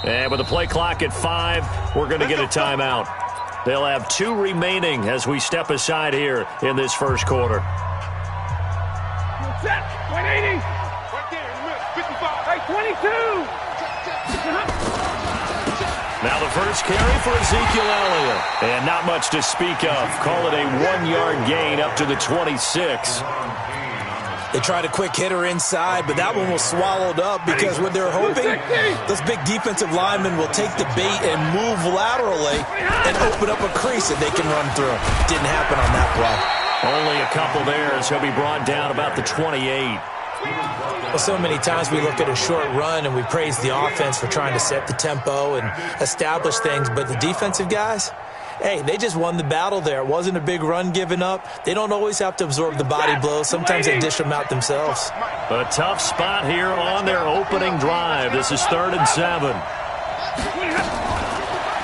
And with the play clock at 5, we're going to get a timeout. They'll have 2 remaining as we step aside here in this first quarter. Set. 180. Right there. 55. Hey, 22. Now the first carry for Ezekiel Elliott. And not much to speak of. Call it a 1-yard gain up to the 26. They tried a quick hitter inside, but that one was swallowed up because what they're hoping, those big defensive linemen will take the bait and move laterally and open up a crease that they can run through. Didn't happen on that play. Only a couple there as he'll be brought down about the 28. Well, so many times we look at a short run and we praise the offense for trying to set the tempo and establish things, but the defensive guys, hey, they just won the battle there. It wasn't a big run given up. They don't always have to absorb the body blows. Sometimes they dish them out themselves. A tough spot here on their opening drive. This is 3rd and 7.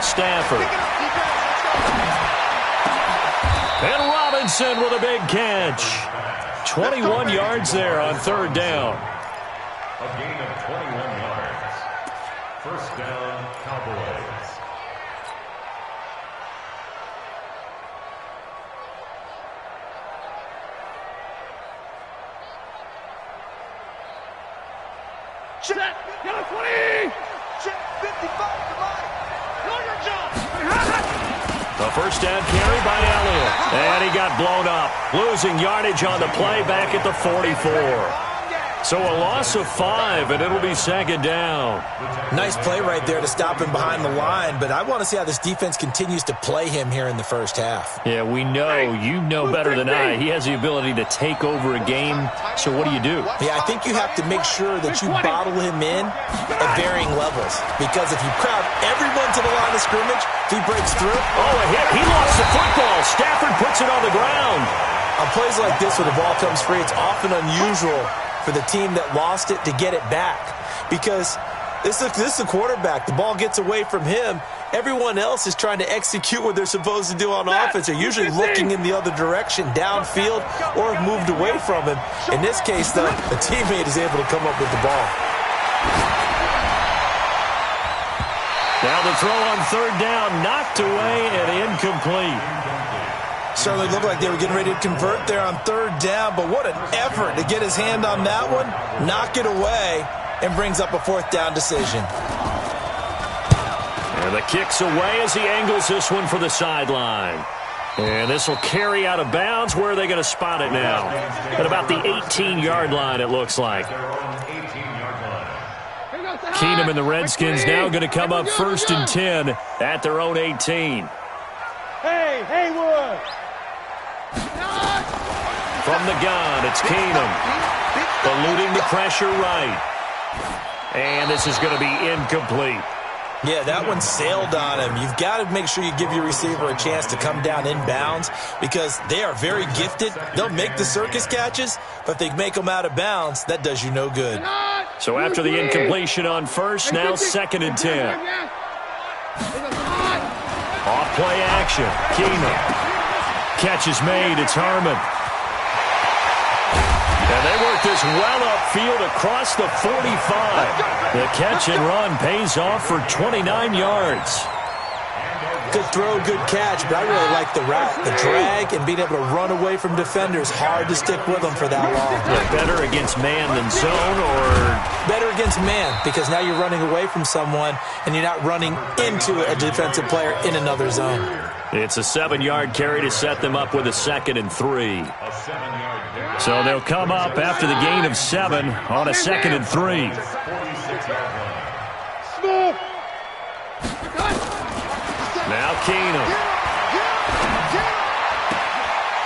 Stafford. And Robinson with a big catch. 21 yards there on 3rd down. A gain of 21 yards. First down, Cowboys. Check. Yellow 20. Check. 55 to Mike. Know your job. A first down carry by Elliott. And he got blown up. Losing yardage on the play back at the 44. So a loss of 5, and it'll be 2nd down. Nice play right there to stop him behind the line, but I want to see how this defense continues to play him here in the first half. Yeah, we know. You know better than I. He has the ability to take over a game, so what do you do? Yeah, I think you have to make sure that you bottle him in at varying levels, because if you crowd everyone to the line of scrimmage, if he breaks through. Oh, a hit. He lost the football. Stafford puts it on the ground. On plays like this where the ball comes free, it's often unusual for the team that lost it to get it back, because this is the quarterback. The ball gets away from him. Everyone else is trying to execute what they're supposed to do on offense. They're usually looking in the other direction, downfield, or have moved away from him. In this case, though, the teammate is able to come up with the ball. Now the throw on 3rd down, knocked away and incomplete. Certainly looked like they were getting ready to convert there on 3rd down, but what an effort to get his hand on that one, knock it away, and brings up a 4th down decision. And the kick's away as he angles this one for the sideline. And this will carry out of bounds. Where are they going to spot it now? At about the 18-yard line, it looks like. Keenum and the Redskins now going to come up 1st and 10 at their own 18. Hey, Haywood. From the gun, it's Keenum. Eluding the pressure right. And this is going to be incomplete. Yeah, that one sailed on him. You've got to make sure you give your receiver a chance to come down inbounds, because they are very gifted. They'll make the circus catches, but if they make them out of bounds, that does you no good. So after the incompletion on 1st, now 2nd and 10. Off play action. Keenum. Catch is made. It's Harmon. And they work this well upfield across the 45. The catch and run pays off for 29 yards. Good throw, good catch, but I really like the route, the drag, and being able to run away from defenders. Hard to stick with them for that long. Yeah, better against man than zone, or? Better against man, because now you're running away from someone, and you're not running into a defensive player in another zone. It's a 7-yard carry to set them up with a 2nd and 3. So they'll come up after the gain of 7 on a 2nd and 3. Now Keenum.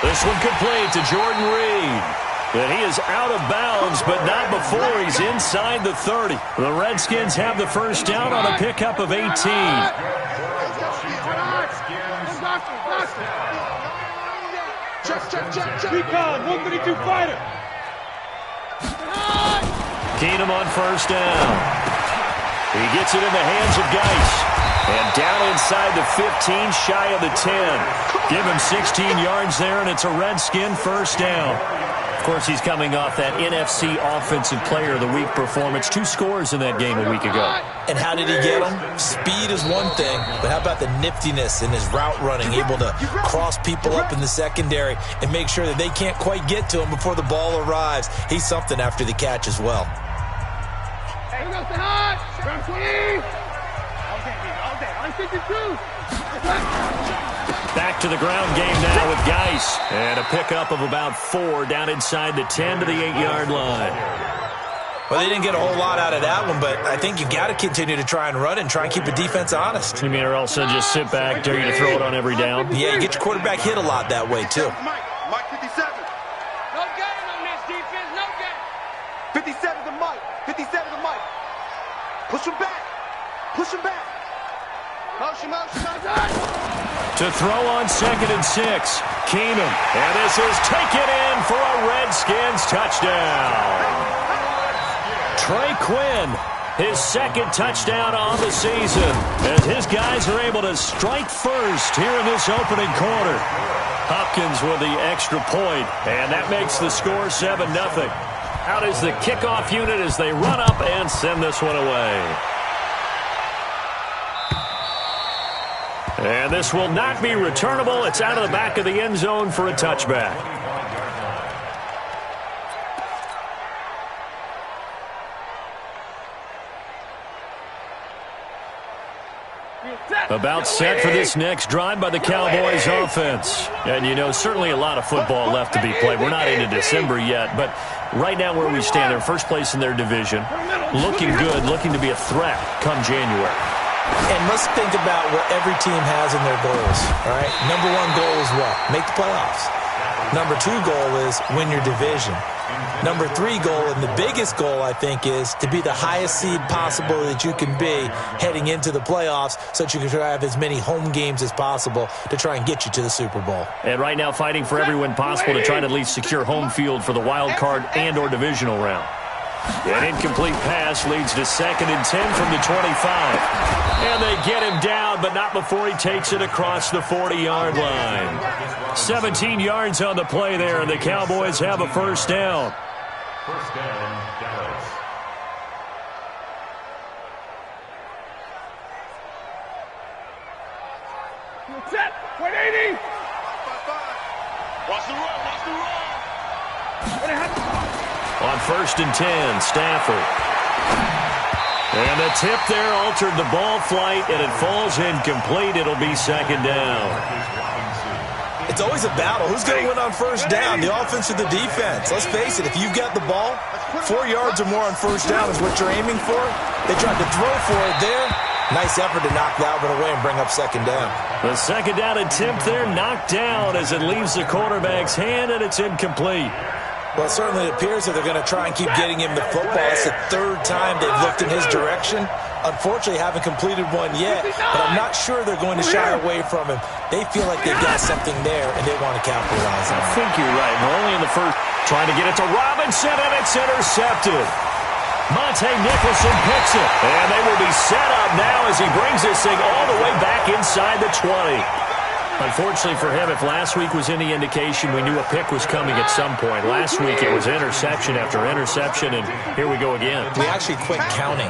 This one complete to Jordan Reed. And he is out of bounds, but not before he's inside the 30. The Redskins have the first down on a pickup of 18. Recon, 132 fighter. Keenum on first down. He gets it in the hands of Geis. And down inside the 15, shy of the 10. Give him 16 yards there, and it's a Redskin first down. Of course, he's coming off that NFC Offensive Player of the Week performance. 2 scores in that game a week ago. And how did he get them? Speed is one thing, but how about the niftiness in his route running, able to cross people up in the secondary and make sure that they can't quite get to him before the ball arrives. He's something after the catch as well. Hey, go say hi. Round 20. All day. On 52. Back to the ground game now with Geis. And a pickup of about 4 down inside the 10 to the 8-yard line. Well, they didn't get a whole lot out of that one, but I think you got to continue to try and run and try and keep the defense honest. You mean or else just sit back, dare you to throw it on every down? Yeah, you get your quarterback hit a lot that way, too. Mike 57. No game on this defense, no game. 57 to Mike. 57 to Mike. Push him back. Push him back. Motion. To throw on 2nd and 6. Keenum. And this is taken in for a Redskins touchdown. Trey Quinn, his 2nd touchdown on the season, as his guys are able to strike first here in this opening quarter. Hopkins with the extra point, and that makes the score 7-0. Out is the kickoff unit as they run up and send this one away. And this will not be returnable. It's out of the back of the end zone for a touchback. About set for this next drive by the Cowboys offense. And, you know, certainly a lot of football left to be played. We're not into December yet, but right now where we stand, they're first place in their division. Looking good, looking to be a threat come January. And let's think about what every team has in their goals, all right? Number 1 goal is what? Make the playoffs. Number 2 goal is win your division. Number 3 goal, and the biggest goal, I think, is to be the highest seed possible that you can be heading into the playoffs so that you can try to have as many home games as possible to try and get you to the Super Bowl. And right now fighting for every win possible to try to at least secure home field for the wild card and or divisional round. An incomplete pass leads to 2nd and 10 from the 25. And they get him down, but not before he takes it across the 40-yard line. 17 yards on the play there, and the Cowboys have a first down. First down, Dallas. Set. 180. Watch the run. On 1st and 10, Stafford. And the tip there altered the ball flight, and it falls incomplete. It'll be 2nd down. It's always a battle. Who's going to win on 1st down, the offense or the defense? Let's face it, if you've got the ball, 4 yards or more on 1st down is what you're aiming for. They tried to throw for it there. Nice effort to knock that one away and bring up 2nd down. The 2nd down attempt there knocked down as it leaves the quarterback's hand, and it's incomplete. Well, it certainly appears that they're going to try and keep getting him the football. It's the 3rd time they've looked in his direction. Unfortunately, haven't completed one yet, but I'm not sure they're going to shy away from him. They feel like they've got something there, and they want to capitalize on it. I think you're right. We're only in the 1st. Trying to get it to Robinson, and it's intercepted. Monte Nicholson picks it, and they will be set up now as he brings this thing all the way back inside the 20. Unfortunately for him, if last week was any indication, we knew a pick was coming at some point. Last week it was interception after interception, and here we go again. We actually quit counting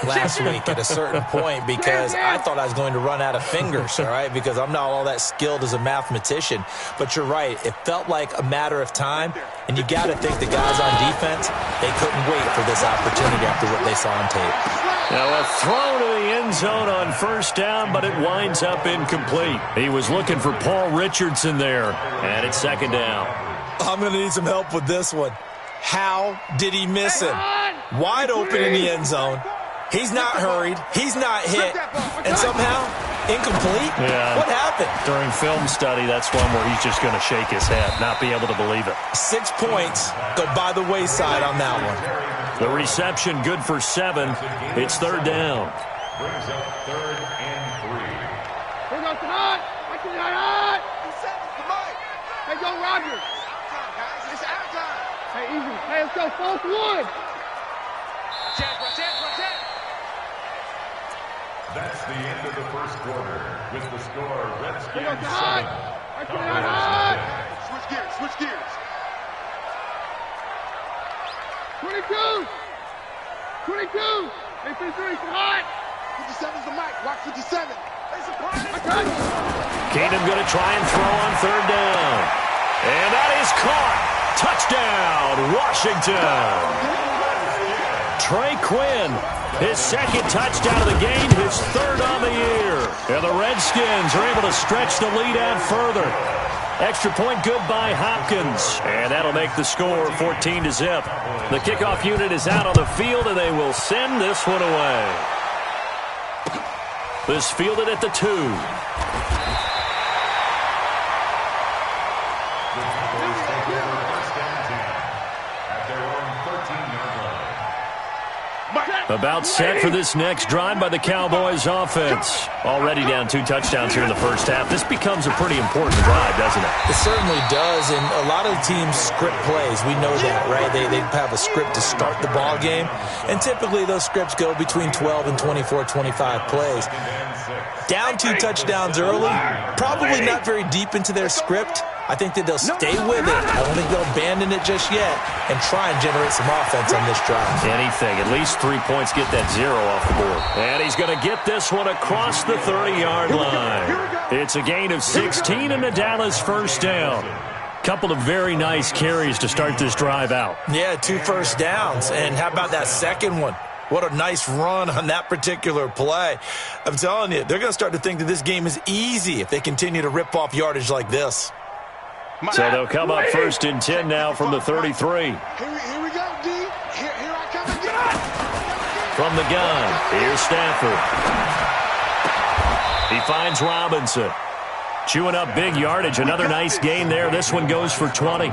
last week at a certain point because I thought I was going to run out of fingers, all right, because I'm not all that skilled as a mathematician. But you're right. It felt like a matter of time, and you got to think the guys on defense, they couldn't wait for this opportunity after what they saw on tape. Now a throw to the end zone on 1st down, but it winds up incomplete. He was looking for Paul Richardson there, and it's 2nd down. I'm going to need some help with this one. How did he miss him? Wide open in the end zone. He's not hurried. He's not hit. And somehow, incomplete? Yeah. What happened? During film study, that's one where he's just going to shake his head, not be able to believe it. 6 points go by the wayside on that one. The reception good for 7. It's 3rd down. Brings up 3rd and 3. Here goes the hot. Hey, go Rogers. It's our time. Hey, easy. Hey, let's go. 4th 1. That's the end of the first quarter. With the score, Redskins 7. Switch gears, switch gears. 22! 22! Hey, 53, hot! 57's the mic. Watch 57. Keenum going to try and throw on third down. And that is caught. Touchdown, Washington. Trey Quinn, his second touchdown of the game, his third on the year. And the Redskins are able to stretch the lead out further. Extra point good by Hopkins. And that'll make the score 14-0. The kickoff unit is out on the field, and they will send this one away. This fielded at the 2. About set for this next drive by the Cowboys offense. Already down 2 touchdowns here in the first half. This becomes a pretty important drive, doesn't it? It certainly does, and a lot of teams script plays. We know that, right? They have a script to start the ball game, and typically those scripts go between 12 and 24, 25 plays. Down 2 touchdowns early, probably not very deep into their script. I think that they'll stay with it. I don't think they'll abandon it just yet and try and generate some offense on this drive. Anything. At least 3 points, get that 0 off the board. And he's going to get this one across the 30-yard line. It's a gain of 16 and a Dallas first down. Couple of very nice carries to start this drive out. Yeah, 2 first downs. And how about that second one? What a nice run on that particular play. I'm telling you, they're going to start to think that this game is easy if they continue to rip off yardage like this. So they'll come up first and 10 now from the 33. Here we go, D. Here I come again. From the gun, here's Stafford. He finds Robinson. Chewing up big yardage. Another nice gain there. This one goes for 20.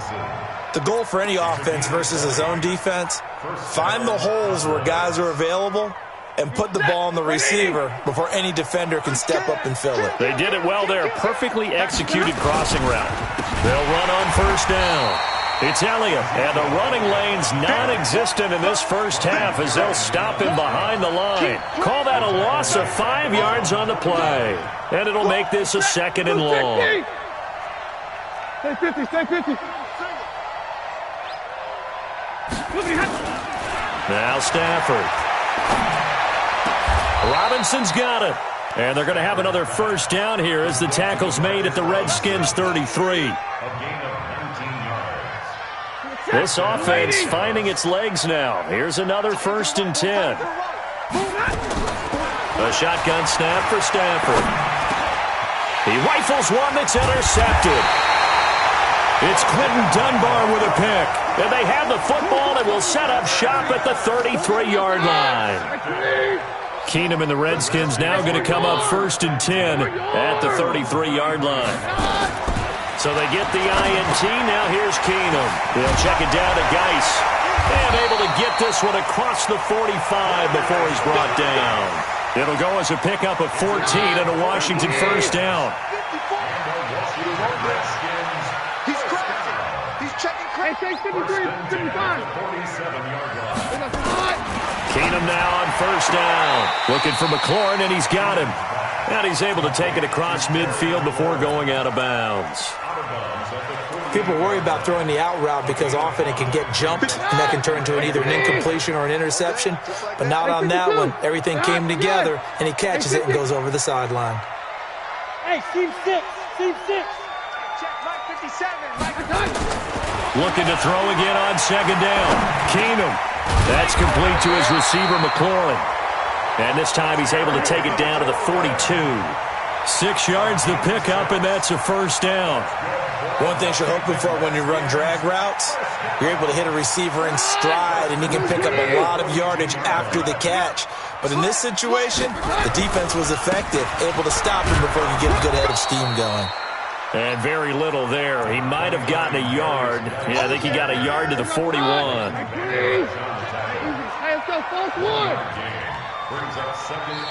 The goal for any offense versus a zone defense, find the holes where guys are available and put the ball on the receiver before any defender can step up and fill it. They did it well there. Perfectly executed crossing route. They'll run on first down. It's Elliott, and the running lane's non-existent in this first half as they'll stop him behind the line. Call that a loss of 5 yards on the play. And it'll make this a 2nd and long. Stay 50, stay 50. Now Stafford. Robinson's got it. And they're going to have another first down here as the tackle's made at the Redskins 33. This offense finding its legs now. Here's another 1st and 10. A shotgun snap for Stafford. He rifles one that's intercepted. It's Quentin Dunbar with a pick. And they have the football and will set up shop at the 33-yard line. Keenum and the Redskins now going to come up 1st and 10 at the 33-yard line. So they get the INT. Now here's Keenum. They'll check it down to Geis. And able to get this one across the 45 before he's brought down. It'll go as a pickup of 14 and a Washington first down. He's crashing. He's checking crash. Hey, 53, 55. Keenum now on first down. Looking for McLaurin, and he's got him. And he's able to take it across midfield before going out of bounds. People worry about throwing the out route because often it can get jumped, and that can turn into either an incompletion or an interception. But not on that one. Everything came together, and he catches it and goes over the sideline. Hey, team 6, team 6. Check Mike 57. Mike. Looking to throw again on 2nd down. Keenum. That's complete to his receiver, McLaurin. And this time he's able to take it down to the 42. 6 yards the pickup, and that's a first down. One thing you're hoping for when you run drag routes, you're able to hit a receiver in stride, and he can pick up a lot of yardage after the catch. But in this situation, the defense was effective, able to stop him before he could get a good head of steam going. And very little there. He might have gotten a yard. Yeah, I think he got a yard to the 41.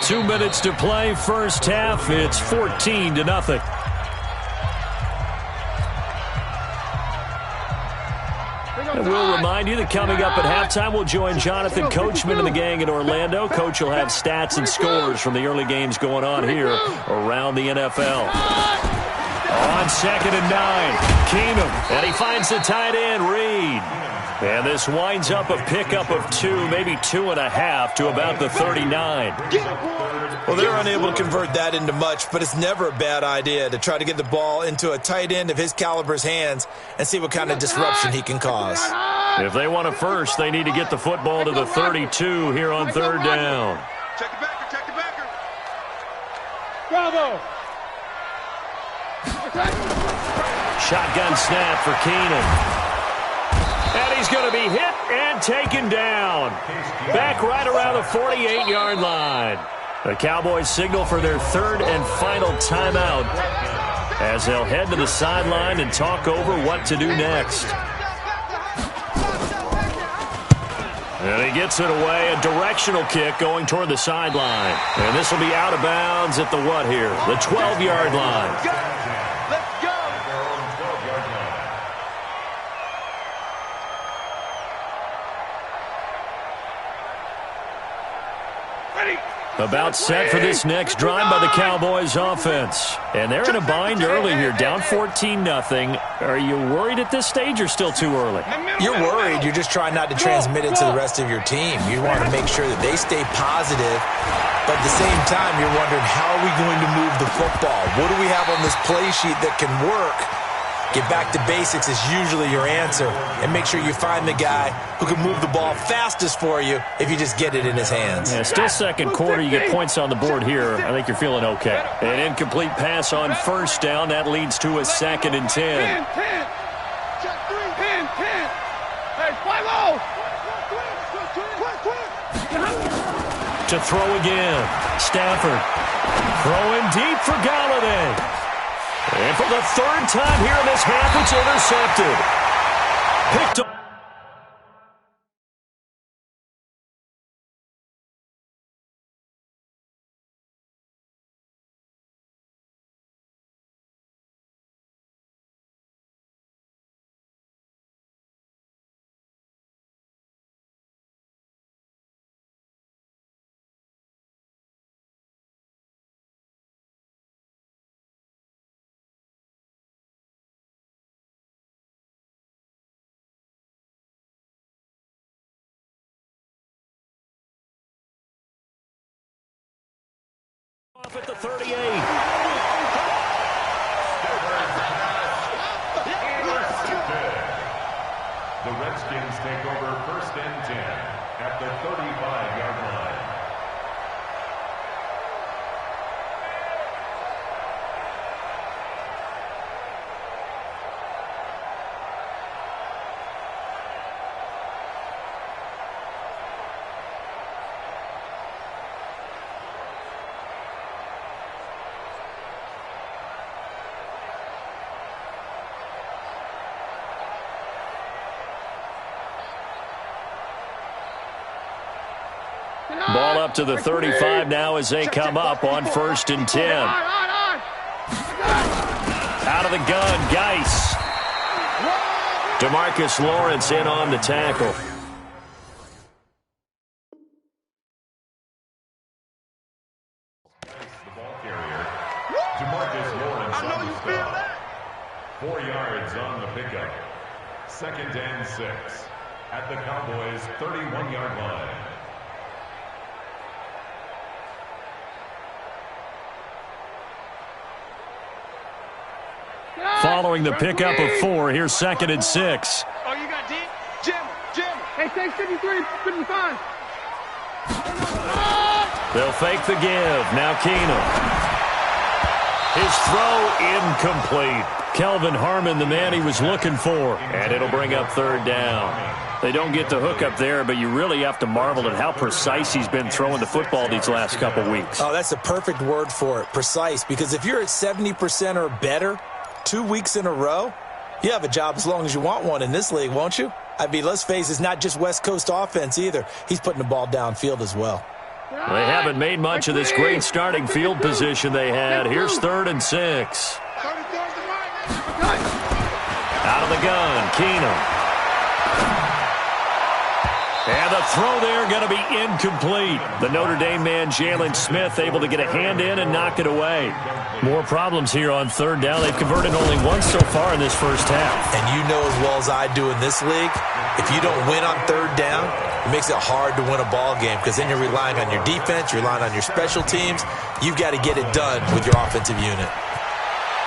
2 minutes to play, first half. It's 14-0. And we'll remind you that coming up at halftime, we'll join Jonathan Coachman and the gang in Orlando. Coach will have stats and scores from the early games going on here around the NFL. On 2nd and 9, Keenum, and he finds the tight end, Reed. And this winds up a pickup of 2, maybe 2.5 to about the 39. Well, they're unable to convert that into much, but it's never a bad idea to try to get the ball into a tight end of his caliber's hands and see what kind of disruption he can cause. If they want a first, they need to get the football to the 32 here on 3rd down. Check the backer, check the backer. Bravo. Shotgun snap for Keenum. And he's going to be hit and taken down. Back right around the 48-yard line. The Cowboys signal for their 3rd and final timeout as they'll head to the sideline and talk over what to do next. And he gets it away, a directional kick going toward the sideline. And this will be out of bounds at the what here? The 12-yard line. Let's go. About set for this next drive by the Cowboys offense. And they're in a bind early here, down 14-0. Are you worried at this stage or still too early? You're worried. You're just trying not to transmit it to the rest of your team. You want to make sure that they stay positive, but at the same time, you're wondering, how are we going to move the football? What do we have on this play sheet that can work? Get back to basics is usually your answer, and make sure you find the guy who can move the ball fastest for you if you just get it in his hands. Yeah, still second quarter. You get points on the board here. I think you're feeling okay. An incomplete pass on 1st down. That leads to a 2nd and 10. 10. Check 3. 10. Hey, fly low. To throw again. Stafford throwing deep for Galladay. And for the 3rd time here in this half, it's intercepted. Picked up. Off at the 38. The Redskins take over 1st and 10 at the 35-yard line. Ball up to the 35 now as they come up on 1st and 10. Out of the gun, Geis. DeMarcus Lawrence in on the tackle. The ball carrier, DeMarcus Lawrence on the stop. 4 yards on the pickup. 2nd and 6 at the Cowboys' 31-yard line. Following the pickup of 4, here's 2nd and 6. Oh, you got deep? Jim. Hey, take 53, 55. They'll fake the give. Now Keenum. His throw incomplete. Kelvin Harmon, the man he was looking for. And it'll bring up 3rd down. They don't get the hook up there, but you really have to marvel at how precise he's been throwing the football these last couple weeks. Oh, that's a perfect word for it, precise, because if you're at 70% or better 2 weeks in a row, you have a job as long as you want one in this league, won't you? I mean, let's face it, it's not just West Coast offense either. He's putting the ball downfield as well. They haven't made much of this great starting field position they had. Here's 3rd and 6. Out of the gun, Keenum. And the throw there going to be incomplete. The Notre Dame man, Jalen Smith, able to get a hand in and knock it away. More problems here on third down. They've converted only once so far in this first half. And you know as well as I do in this league, if you don't win on third down, it makes it hard to win a ball game because then you're relying on your defense, you're relying on your special teams. You've got to get it done with your offensive unit.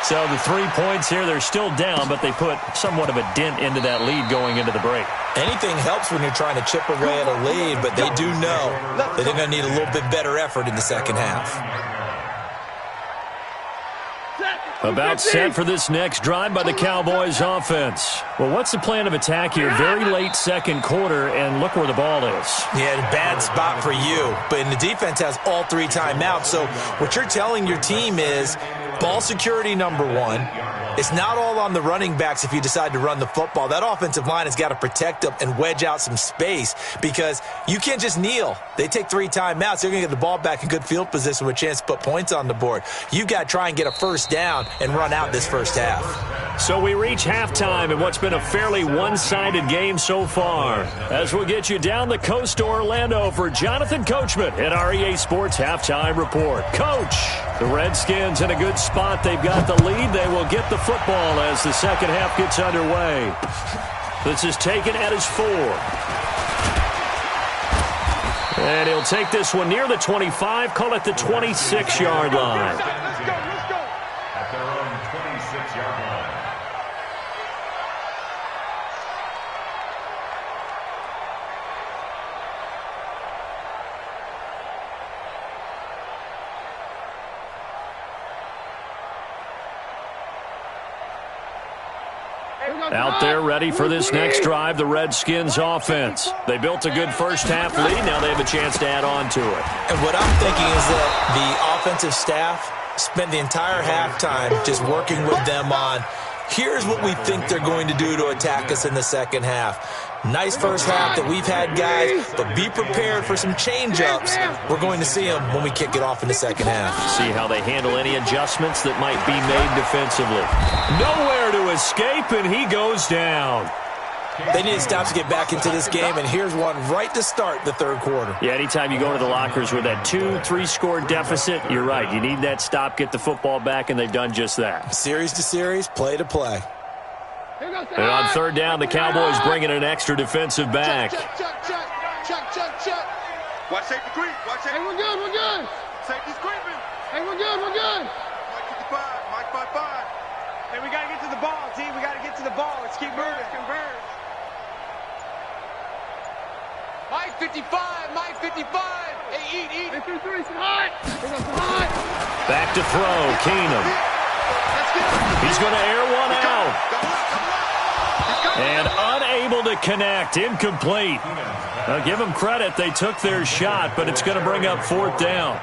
So the 3 points here, they're still down, but they put somewhat of a dent into that lead going into the break. Anything helps when you're trying to chip away at a lead, but they do know that they're going to need a little bit better effort in the second half. About set for this next drive by the Cowboys offense. Well, what's the plan of attack here? Very late second quarter, and look where the ball is. Yeah, bad spot for you. But the defense has all 3 timeouts. So what you're telling your team is ball security number 1. It's not all on the running backs if you decide to run the football. That offensive line has got to protect them and wedge out some space because you can't just kneel. They take 3 timeouts. They're going to get the ball back in good field position with a chance to put points on the board. You've got to try and get a first down and run out this first half. So we reach halftime in what's been a fairly one-sided game so far. As we'll get you down the coast to Orlando for Jonathan Coachman at our EA Sports Halftime Report. Coach, the Redskins in a good spot. They've got the lead. They will get the football as the second half gets underway. This is taken at his 4. And he'll take this one near the 25, call it the 26-yard line. Let's go. At their own 26-yard line. Out there ready for this next drive, the Redskins offense. They built a good first half lead. Now they have a chance to add on to it. And what I'm thinking is that the offensive staff spent the entire halftime just working with them on, here's what we think they're going to do to attack us in the second half. Nice first half that we've had, guys, but be prepared for some change-ups. We're going to see them when we kick it off in the second half. See how they handle any adjustments that might be made defensively. Nowhere to escape, and he goes down. They need to stop to get back into this game, and here's one right to start the third quarter. Yeah, anytime you go to the lockers with that 2-3 score deficit, you're right. You need that stop, get the football back, and they've done just that. Series to series, play to play. And on third down, the Cowboys bring in an extra defensive back. Check. Watch safety creep. Hey, we're good. Safety's creeping. Hey, we're good. Mike 55. Mike 55. Hey, we got to get to the ball, team. We got to get to the ball. Let's keep moving. Converge. Mike 55. Hey, eat. Hey, 3-3, it's hot. Back to throw, Keenum. He's going to air one out. And unable to connect, incomplete. Now give them credit, they took their shot, but it's going to bring up fourth down.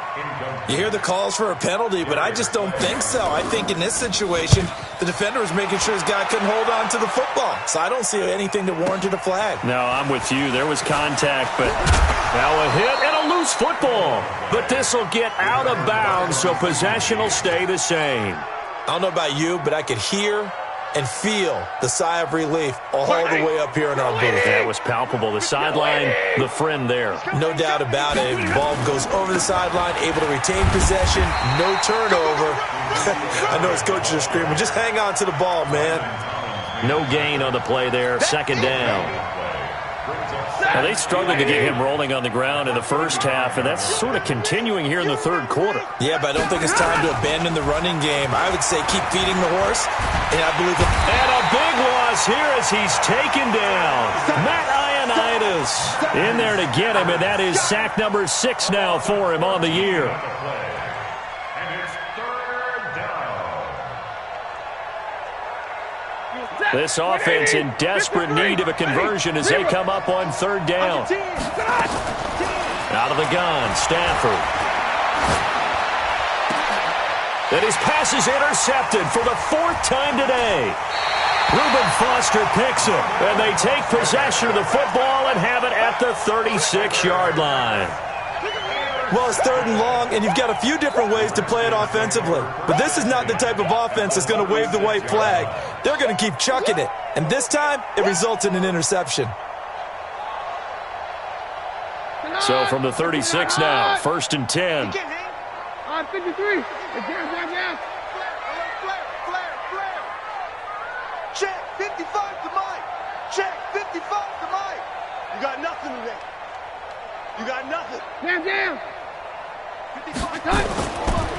You hear the calls for a penalty, but I just don't think so. I think in this situation, the defender was making sure his guy couldn't hold on to the football. So I don't see anything that warranted a flag. No, I'm with you. There was contact, but now a hit and a loose football. But this will get out of bounds, so possession will stay the same. I don't know about you, but I could hear and feel the sigh of relief all the way up here in our booth. That was palpable. The sideline, the friend there. No doubt about it. The ball goes over the sideline, able to retain possession, no turnover. I know his coaches are screaming, just hang on to the ball, man. No gain on the play there. Second down. Now, they struggled to get him rolling on the ground in the first half, and that's sort of continuing here in the third quarter. Yeah, but I don't think it's time to abandon the running game. I would say keep feeding the horse, and I believe it. And a big loss here as he's taken down. Matt Ioannidis in there to get him, and that is sack number 6 now for him on the year. This offense in desperate need of a conversion as they come up on third down. Out of the gun, Stafford. And his pass is intercepted for the 4th time today. Reuben Foster picks him, and they take possession of the football and have it at the 36-yard line. Well, it's 3rd and long, and you've got a few different ways to play it offensively. But this is not the type of offense that's going to wave the white flag. They're going to keep chucking it. And this time, it results in an interception. So from the 36 now, 1st and 10. On 53. Jam. Flare. Check, 55 to Mike. Check, 55 to Mike. You got nothing today. You got nothing. Jam. 55.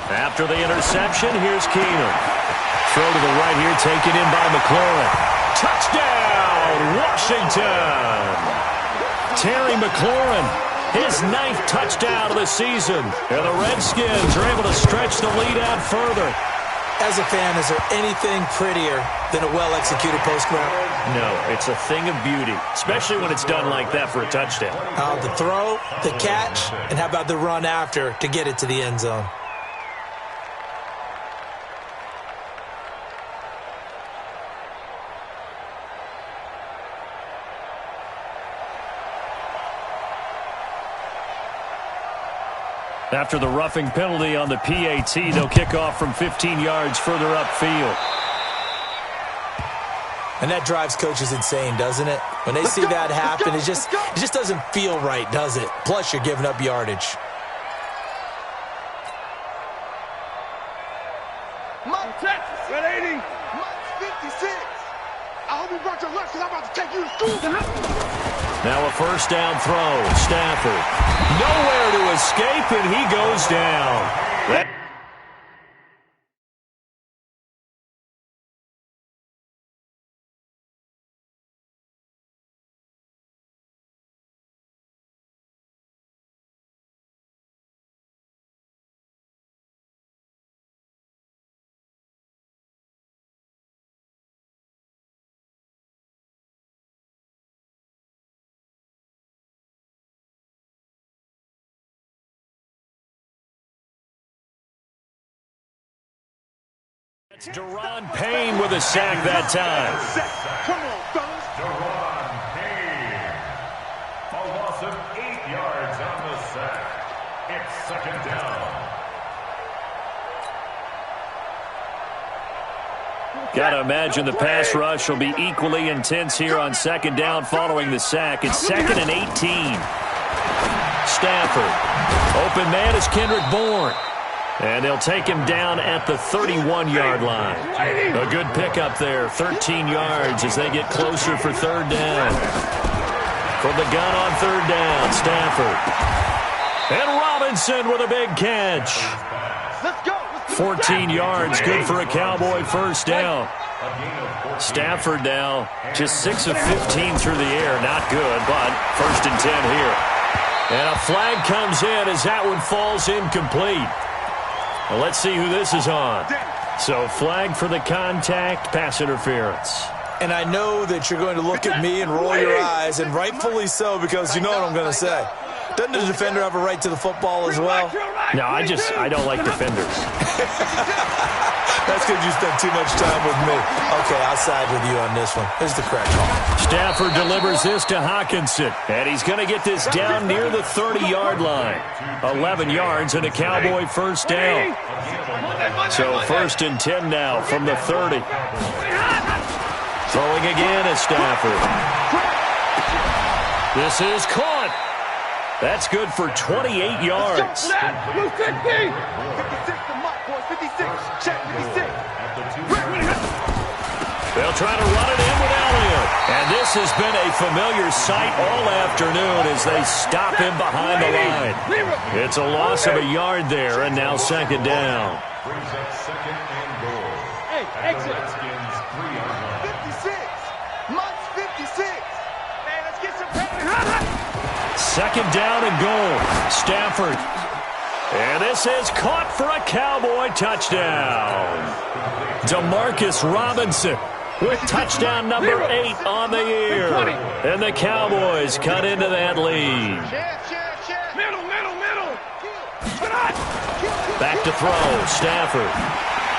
After the interception, here's Keenum. Throw to the right here, taken in by McLaurin. Touchdown, Washington! Terry McLaurin, his 9th touchdown of the season. And the Redskins are able to stretch the lead out further. As a fan, is there anything prettier than a well-executed post-route? No, it's a thing of beauty, especially when it's done like that for a touchdown. The throw, the catch, and how about the run after to get it to the end zone? After the roughing penalty on the PAT, they'll kick off from 15 yards further upfield. And that drives coaches insane, doesn't it? When they see that happen, it just doesn't feel right, does it? Plus, you're giving up yardage. Mike, Red 80. Mike's 56. I hope you brought your lunch because I'm about to take you to school. Now a first down throw. Stafford. Nowhere to escape, and he goes down. It's Deron Payne with a sack that time. Come on, fellas. Deron Payne. A loss of 8 yards on the sack. It's 2nd down. Gotta imagine the pass rush will be equally intense here on 2nd down following the sack. It's 2nd and 18. Stafford. Open man is Kendrick Bourne. And they'll take him down at the 31-yard line. A good pickup there, 13 yards as they get closer for 3rd down. From the gun on 3rd down, Stafford. And Robinson with a big catch. Let's go. 14 yards, good for a Cowboy first down. Stafford now just 6 of 15 through the air. Not good, but 1st and 10 here. And a flag comes in as that one falls incomplete. Well, let's see who this is on. So flag for the contact, pass interference. And I know that you're going to look at me and roll your eyes, and rightfully so, because you know what I'm going to say. Doesn't the defender have a right to the football as well? No, I don't like defenders. That's because you spent too much time with me. Okay, I'll side with you on this one. Here's the correct call. Stafford delivers this to Hockenson, and he's going to get this down near the 30-yard line. 11 yards and a Cowboy first down. So 1st and 10 now from the 30. Throwing again is Stafford. This is caught. That's good for 28 yards. 56 to Mike, boys. 56. Check 56. They'll try to run it in with Elliott. And this has been a familiar sight all afternoon as they stop him behind the line. It's a loss of a yard there, and now 2nd down. Brings up 2nd and goal. Hey, exit. Redskins 3-yard line. 56. Mike's 56. Man, let's get some paper. 2nd down and goal. Stafford. And this is caught for a Cowboy touchdown. Demarcus Robinson with touchdown number 8 on the year. And the Cowboys cut into that lead. Middle. Back to throw. Stafford.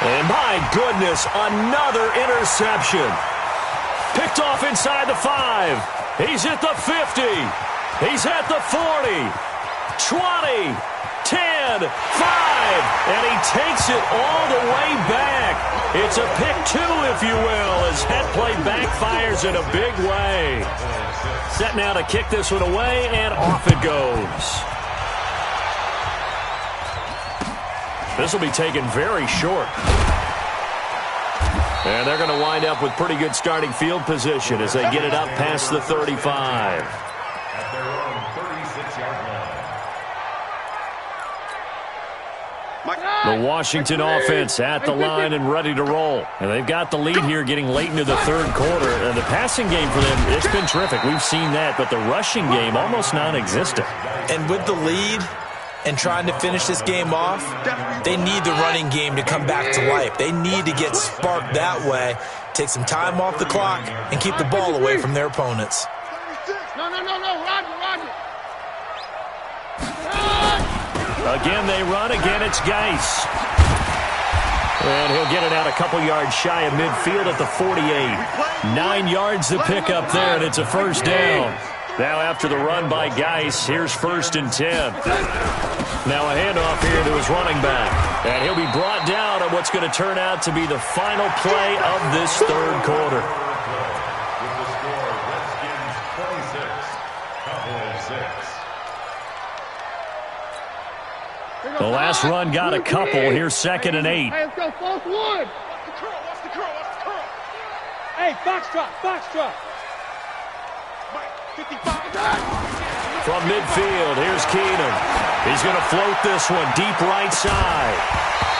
And my goodness, another interception. Picked off inside the 5. He's at the 50. He's at the 40. 20. 10. 10, 5, and he takes it all the way back. It's a pick 2, if you will, as head play backfires in a big way. Set now to kick this one away, and off it goes. This will be taken very short. And they're going to wind up with pretty good starting field position as they get it up past the 35. At their own 36-yard line. The Washington offense at the line and ready to roll. And they've got the lead here getting late into the third quarter. And the passing game for them, it's been terrific. We've seen that, but the rushing game almost non-existent. And with the lead and trying to finish this game off, they need the running game to come back to life. They need to get sparked that way, take some time off the clock, and keep the ball away from their opponents. No, Roger. Again, they run. Again, it's Geis. And he'll get it out a couple yards shy of midfield at the 48. 9 yards to pick up there, and it's a first down. Now after the run by Geis, here's 1st and 10. Now a handoff here to his running back. And he'll be brought down at what's going to turn out to be the final play of this third quarter. With the score, Redskins 26, Cowboys 6. The last run got a couple. Here's 2nd and 8. Hey, let's go, 4th one. Watch the curl. Hey, box drop. Mike, 55. From midfield, here's Keenum. He's going to float this one deep right side.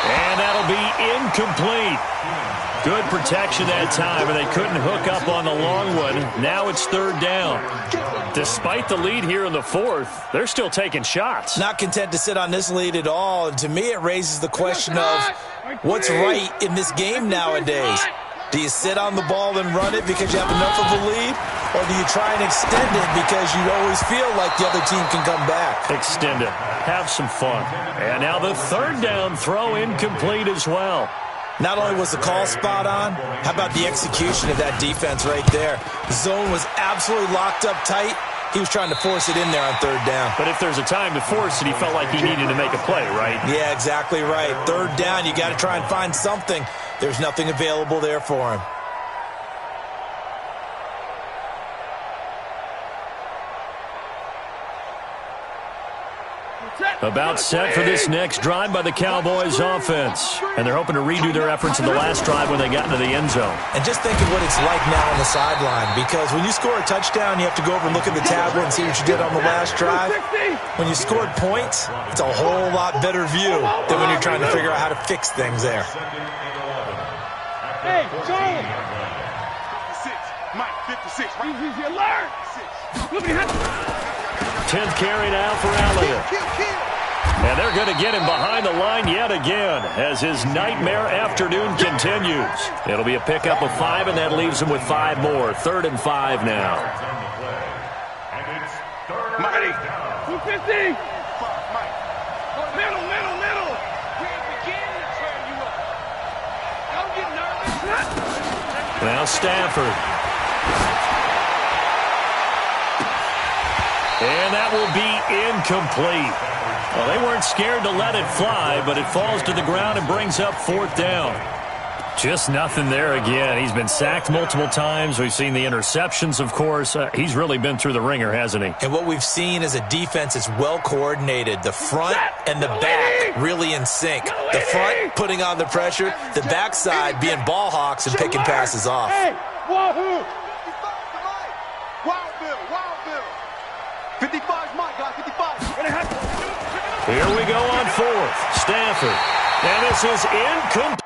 And that'll be incomplete. Good protection that time, and they couldn't hook up on the long one. Now it's 3rd down. Despite the lead here in the 4th, they're still taking shots. Not content to sit on this lead at all. And to me, it raises the question of what's right in this game nowadays. Do you sit on the ball and run it because you have enough of a lead? Or do you try and extend it because you always feel like the other team can come back? Extend it. Have some fun. And now the 3rd down throw incomplete as well. Not only was the call spot on, how about the execution of that defense right there? The zone was absolutely locked up tight. He was trying to force it in there on 3rd down. But if there's a time to force it, he felt like he needed to make a play, right? Yeah, exactly right. 3rd down, you got to try and find something. There's nothing available there for him. About set for this next drive by the Cowboys offense. And they're hoping to redo their efforts in the last drive when they got into the end zone. And just think of what it's like now on the sideline, because when you score a touchdown, you have to go over and look at the tablet and see what you did on the last drive. When you scored points, it's a whole lot better view than when you're trying to figure out how to fix things there. Hey, Joe. 56. Mike, 56. He's alert. Look at him. 10th carry now for Elliott. And they're going to get him behind the line yet again as his nightmare afternoon continues. It'll be a pickup of 5, and that leaves him with 5 more. 3rd and 5 now. And it's 3rd Mighty. down. 250. Middle. We're beginning to turn you up. Don't get nervous. Now Stafford. And that will be incomplete. Well, they weren't scared to let it fly, but it falls to the ground and brings up 4th down. Just nothing there again. He's been sacked multiple times. We've seen the interceptions, of course. He's really been through the ringer, hasn't he? And what we've seen is a defense that's well coordinated. The front and the back really in sync. The front putting on the pressure, the backside being ball hawks and picking passes off. Hey, wahoo. 55's Mike, guys, 55. Here we go on 4th. Stafford. And this is incomplete.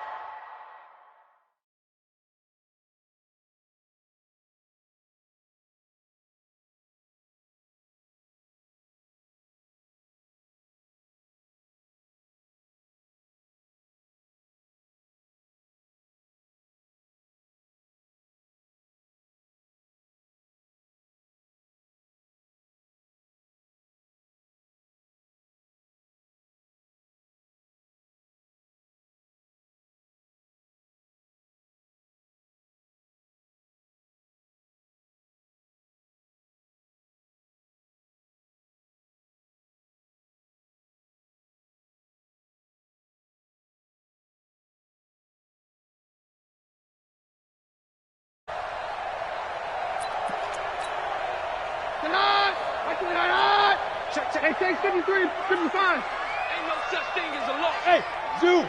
Hey, take 53, 55. Ain't no such thing as a loss. Hey, Zoo.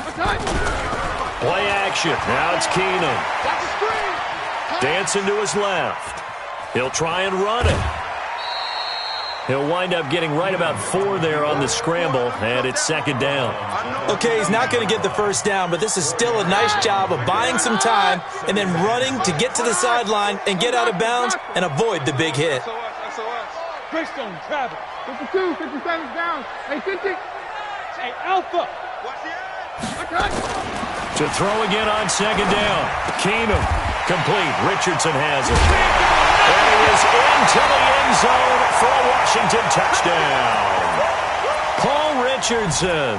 Okay. Play action. Now it's Keenum. That's a screen. Dancing to his left. He'll try and run it. He'll wind up getting right about 4 there on the scramble, and it's second down. Okay, he's not going to get the first down, but this is still a nice job of buying some time and then running to get to the sideline and get out of bounds and avoid the big hit. Greystone, Travis. 52, 57 down. Hey, 50. Hey, Alpha. Watch the edge. Okay. To throw again on second down. Keenum, complete. Richardson has it. And he is into the end zone for a Washington touchdown. Paul Richardson,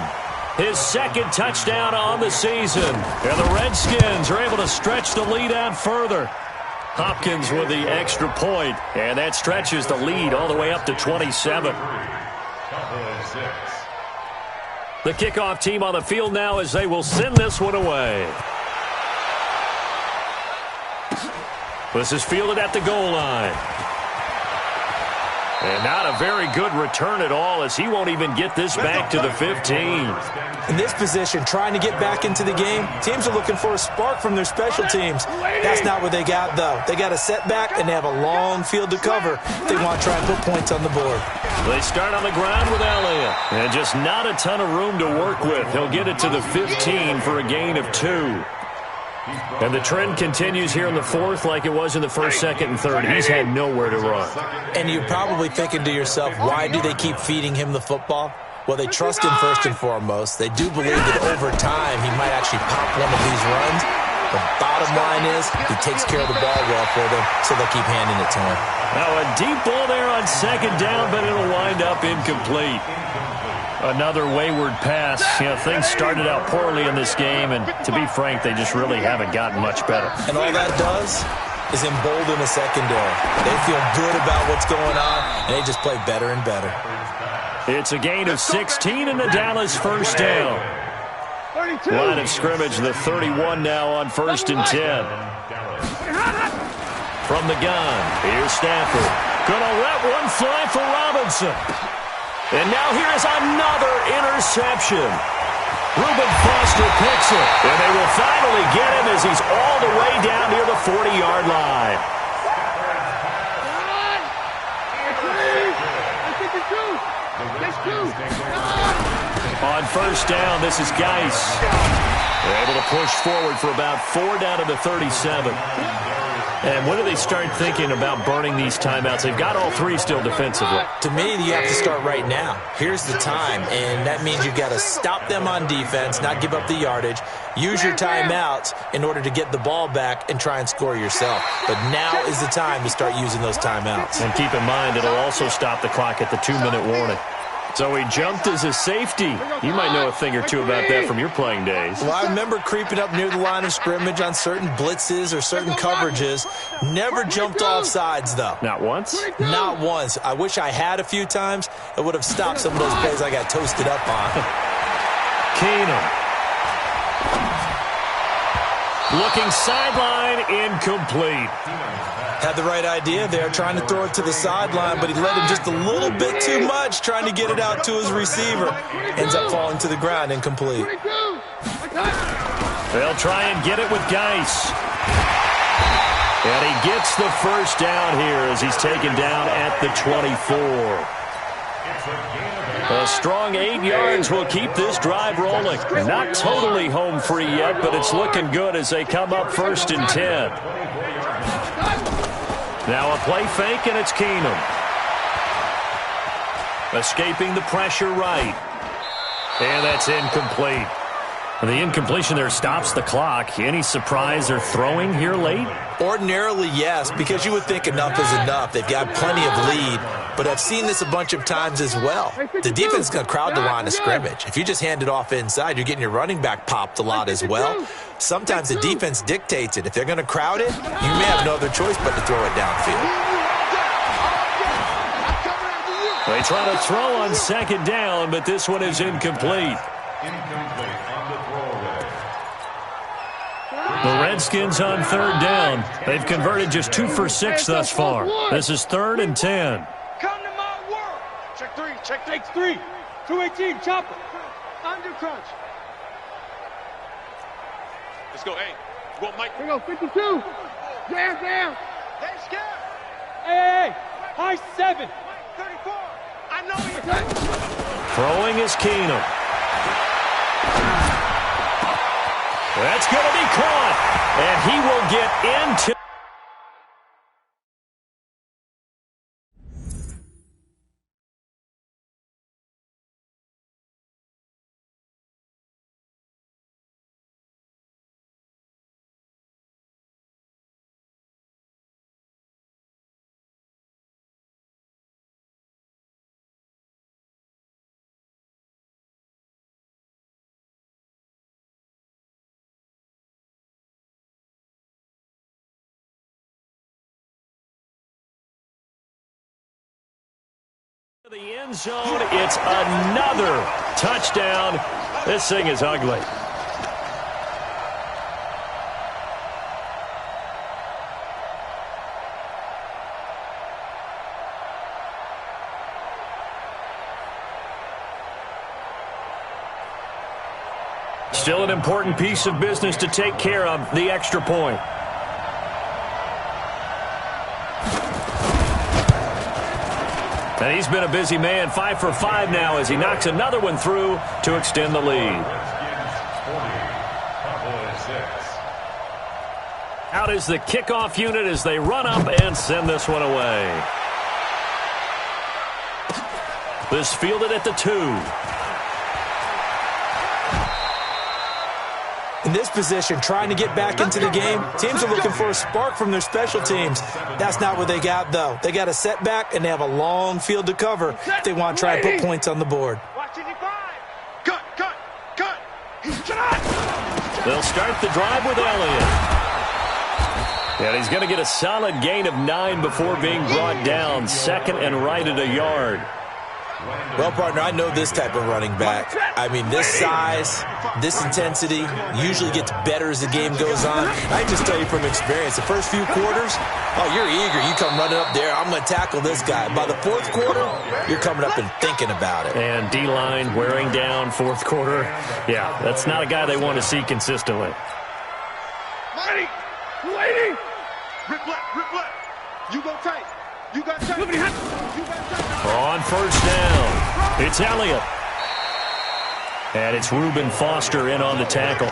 his second touchdown on the season. And the Redskins are able to stretch the lead out further. Hopkins with the extra point, and that stretches the lead all the way up to 27. The kickoff team on the field now as they will send this one away. This is fielded at the goal line. And not a very good return at all as he won't even get this back to the 15. In this position, trying to get back into the game, teams are looking for a spark from their special teams. That's not what they got, though. They got a setback, and they have a long field to cover if they want to try and put points on the board. They start on the ground with Elliott. And just not a ton of room to work with. He'll get it to the 15 for a gain of 2. And the trend continues here in the fourth like it was in the first, second, and third. He's had nowhere to run. And you're probably thinking to yourself, why do they keep feeding him the football? Well, they trust him first and foremost. They do believe that over time he might actually pop one of these runs. The bottom line is he takes care of the ball well for them, so they'll keep handing it to him. Now a deep ball there on second down, but it'll wind up incomplete. Another wayward pass. You know, things started out poorly in this game, and to be frank, they just really haven't gotten much better. And all that does is embolden the secondary. They feel good about what's going on, and they just play better and better. It's a gain of 16 in the Dallas first down. Line of scrimmage, the 31 now on 1st and 10. From the gun, here's Stafford. Gonna let one fly for Robinson. And now here is another interception. Reuben Foster picks it. And they will finally get him as he's all the way down near the 40-yard line. On first down, this is Geis. They're able to push forward for about 4 down to the 37. And when do they start thinking about burning these timeouts? They've got all 3 still defensively. To me, you have to start right now. Here's the time, and that means you've got to stop them on defense, not give up the yardage, use your timeouts in order to get the ball back and try and score yourself. But now is the time to start using those timeouts. And keep in mind, it'll also stop the clock at the 2-minute warning. So he jumped as a safety. You might know a thing or two about that from your playing days. Well, I remember creeping up near the line of scrimmage on certain blitzes or certain coverages. Never jumped off sides, though. Not once? Not once. I wish I had a few times. It would have stopped some of those plays I got toasted up on. Keenum. Looking sideline, incomplete. Had the right idea there, trying to throw it to the sideline, but he let him just a little bit too much, trying to get it out to his receiver. Ends up falling to the ground, incomplete. They'll try and get it with Geis. And he gets the first down here as he's taken down at the 24. A strong 8 yards will keep this drive rolling. Not totally home free yet, but it's looking good as they come up 1st and 10. Now a play fake, and it's Keenum. Escaping the pressure right. And that's incomplete. And the incompletion there stops the clock. Any surprise they're throwing here late? Ordinarily, yes, because you would think enough is enough. They've got plenty of lead, but I've seen this a bunch of times as well. The defense is going to crowd the line of scrimmage. If you just hand it off inside, you're getting your running back popped a lot as well. Sometimes the defense dictates it. If they're going to crowd it, you may have no other choice but to throw it downfield. They try to throw on second down, but this one is incomplete. The Redskins on 3rd down. They've converted just 2 for 6 thus far. This is 3rd and 10. Come to my world. Check three. Check three. Takes 3. 218. Chopper. Under crunch. Let's go, hey. Go, Mike. Here we go. 52. Jam. They scared. Hey. High 7. 34. I know you. Throwing is Keenum. That's going to be caught. And he will get into... the end zone. It's another touchdown. This thing is ugly. Still an important piece of business to take care of, the extra point. And he's been a busy man, 5 for 5 now as he knocks another one through to extend the lead. Out is the kickoff unit as they run up and send this one away. This fielded at the 2. In this position, trying to get back into the game, teams are looking for a spark from their special teams. That's not what they got, though. They got a setback, and they have a long field to cover if they want to try and put points on the board. Cut. They'll start the drive with Elliott. And he's going to get a solid gain of 9 before being brought down. Second and right at a yard. Well, partner, I know this type of running back. I mean, this size, this intensity usually gets better as the game goes on. I can just tell you from experience, the first few quarters, oh, you're eager. You come running up there, I'm going to tackle this guy. By the fourth quarter, you're coming up and thinking about it. And D-line wearing down fourth quarter. Yeah, that's not a guy they want to see consistently. Ready. Waiting. Rip left. You go tight. You got tight. On first down, it's Elliott. And it's Reuben Foster in on the tackle.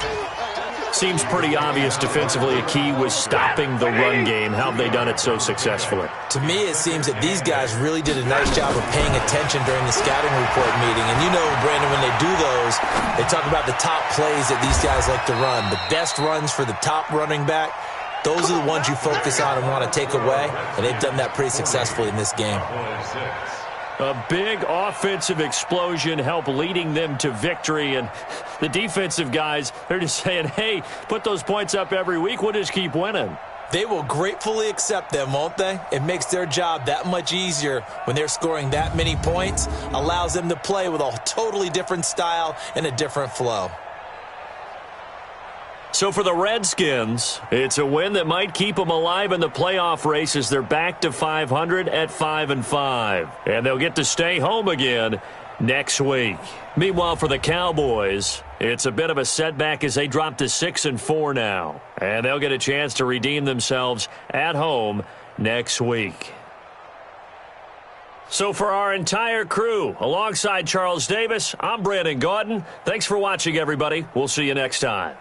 Seems pretty obvious defensively a key was stopping the run game. How have they done it so successfully? To me, it seems that these guys really did a nice job of paying attention during the scouting report meeting. And you know, Brandon, when they do those, they talk about the top plays that these guys like to run. The best runs for the top running back. Those are the ones you focus on and want to take away, and they've done that pretty successfully in this game. A big offensive explosion helped leading them to victory, and the defensive guys, they're just saying, hey, put those points up every week, we'll just keep winning. They will gratefully accept them, won't they? It makes their job that much easier when they're scoring that many points, allows them to play with a totally different style and a different flow. So for the Redskins, it's a win that might keep them alive in the playoff race as they're back to 500 at 5-5. And they'll get to stay home again next week. Meanwhile, for the Cowboys, it's a bit of a setback as they drop to 6-4 now. And they'll get a chance to redeem themselves at home next week. So for our entire crew, alongside Charles Davis, I'm Brandon Gaudin. Thanks for watching, everybody. We'll see you next time.